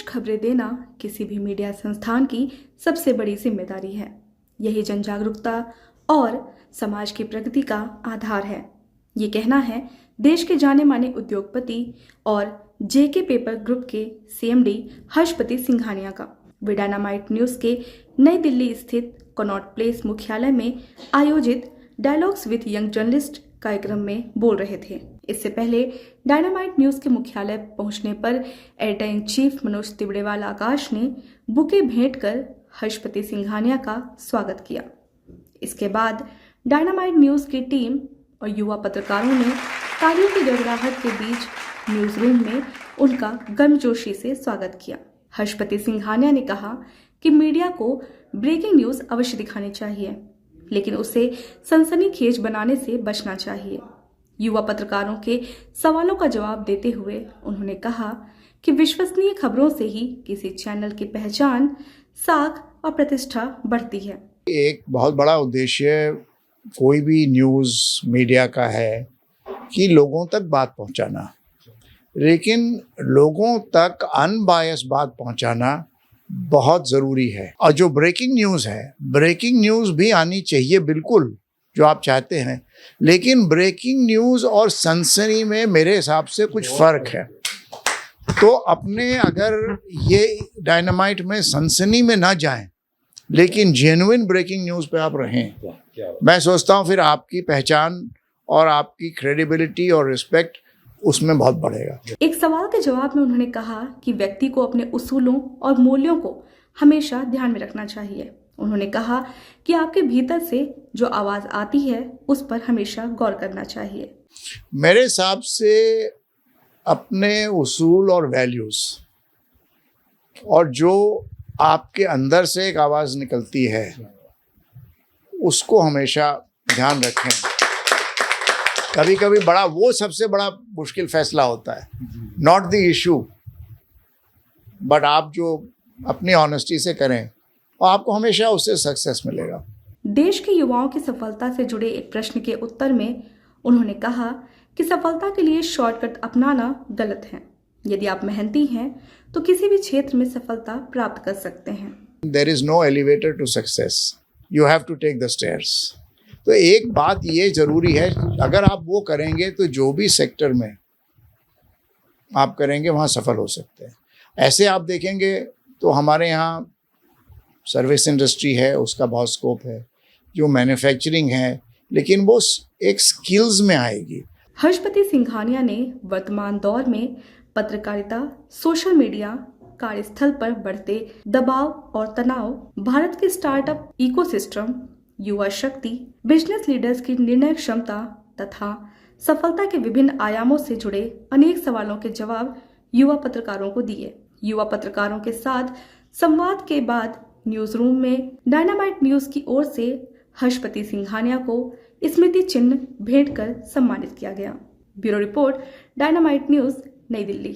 निष्पक्ष खबरें देना किसी भी मीडिया संस्थान की सबसे बड़ी जिम्मेदारी है। यही जन जागरूकता और समाज की प्रगति का आधार है। ये कहना है देश के जाने माने उद्योगपति और जेके पेपर ग्रुप के सीएमडी हर्षपति सिंघानिया का। वे डायनामाइट न्यूज के नई दिल्ली स्थित कनॉट प्लेस मुख्यालय में आयोजित डायलॉग्स विद यंग जर्नलिस्ट कार्यक्रम में बोल रहे थे। इससे पहले डायनामाइट न्यूज के मुख्यालय पहुंचने पर एडिटर इन चीफ मनोज तिबड़ेवाल आकाश ने बुके भेंट कर हर्षपति सिंघानिया का स्वागत किया। इसके बाद डायनामाइट न्यूज की टीम और युवा पत्रकारों ने तालियों की गड़गड़ाहट के बीच न्यूज रूम में उनका गर्मजोशी से स्वागत किया। हर्षपति सिंघानिया ने कहा कि मीडिया को ब्रेकिंग न्यूज अवश्य दिखानी चाहिए, लेकिन उसे सनसनीखेज बनाने से बचना चाहिए। युवा पत्रकारों के सवालों का जवाब देते हुए उन्होंने कहा कि विश्वसनीय खबरों से ही किसी चैनल की पहचान, साख और प्रतिष्ठा बढ़ती है। एक बहुत बड़ा उद्देश्य कोई भी न्यूज़ मीडिया का है कि लोगों तक बात पहुंचाना, लेकिन लोगों तक अनबायस बात पहुंचाना बहुत ज़रूरी है। और जो ब्रेकिंग न्यूज़ है, ब्रेकिंग न्यूज़ भी आनी चाहिए, बिल्कुल जो आप चाहते हैं, लेकिन ब्रेकिंग न्यूज़ और सनसनी में मेरे हिसाब से कुछ फ़र्क है। तो अपने अगर ये डायनामाइट में सनसनी में ना जाएं, लेकिन जेन्युइन ब्रेकिंग न्यूज़ पे आप रहें, मैं सोचता हूँ फिर आपकी पहचान और आपकी क्रेडिबिलिटी और रिस्पेक्ट उसमें बहुत बढ़ेगा। एक सवाल के जवाब में उन्होंने कहा कि व्यक्ति को अपने उसूलों और मूल्यों को हमेशा ध्यान में रखना चाहिए। उन्होंने कहा कि आपके भीतर से जो आवाज आती है उस पर हमेशा गौर करना चाहिए। मेरे हिसाब से अपने उसूल और वैल्यूज और जो आपके अंदर से एक आवाज निकलती है उसको हमेशा ध्यान रखें। कभी कभी वो सबसे बड़ा मुश्किल फैसला होता है, नॉट द इशू, बट आप जो अपनी ऑनेस्टी से करें और आपको हमेशा उससे सक्सेस मिलेगा। देश के युवाओं की सफलता से जुड़े एक प्रश्न के उत्तर में उन्होंने कहा कि सफलता के लिए शॉर्टकट अपनाना गलत है। यदि आप मेहनती हैं तो किसी भी क्षेत्र में सफलता प्राप्त कर सकते हैं। There is no elevator to success. You have to take the stairs. तो एक बात ये जरूरी है, अगर आप वो करेंगे तो जो भी सेक्टर में आप करेंगे वहाँ सफल हो सकते हैं। ऐसे आप देखेंगे तो हमारे यहाँ सर्विस इंडस्ट्री है, उसका बहुत स्कोप है, जो मैन्युफैक्चरिंग है, लेकिन वो एक स्किल्स में आएगी। हर्षपति सिंघानिया ने वर्तमान दौर में पत्रकारिता, सोशल मीडिया, कार्यस्थल पर बढ़ते दबाव और तनाव, भारत के स्टार्टअप इकोसिस्टम, युवा शक्ति, बिजनेस लीडर्स की निर्णय क्षमता तथा सफलता के विभिन्न आयामों से जुड़े अनेक सवालों के जवाब युवा पत्रकारों को दिए। युवा पत्रकारों के साथ संवाद के बाद न्यूज रूम में डायनामाइट न्यूज की ओर से हर्षपति सिंघानिया को स्मृति चिन्ह भेंट कर सम्मानित किया गया। ब्यूरो रिपोर्ट, डायनामाइट न्यूज, नई दिल्ली।